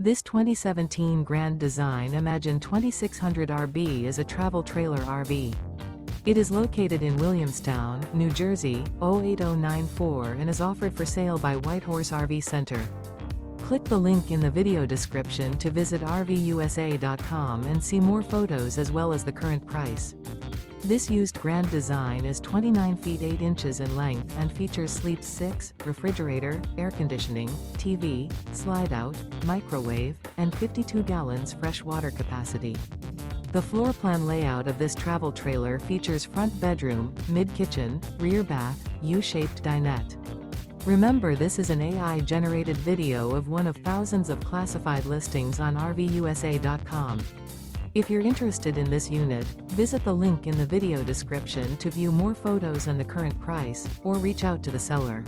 This 2017 Grand Design Imagine 2600 RB is a travel trailer RV. It is located in Williamstown, New Jersey, 08094 and is offered for sale by Whitehorse RV Center. Click the link in the video description to visit RVUSA.com and see more photos as well as the current price. This used Grand Design is 29 feet 8 inches in length and features sleep 6, refrigerator, air conditioning, TV, slide-out, microwave, and 52 gallons fresh water capacity. The floor plan layout of this travel trailer features front bedroom, mid-kitchen, rear bath, U-shaped dinette. Remember, this is an AI-generated video of one of thousands of classified listings on RVUSA.com. If you're interested in this unit, visit the link in the video description to view more photos and the current price, or reach out to the seller.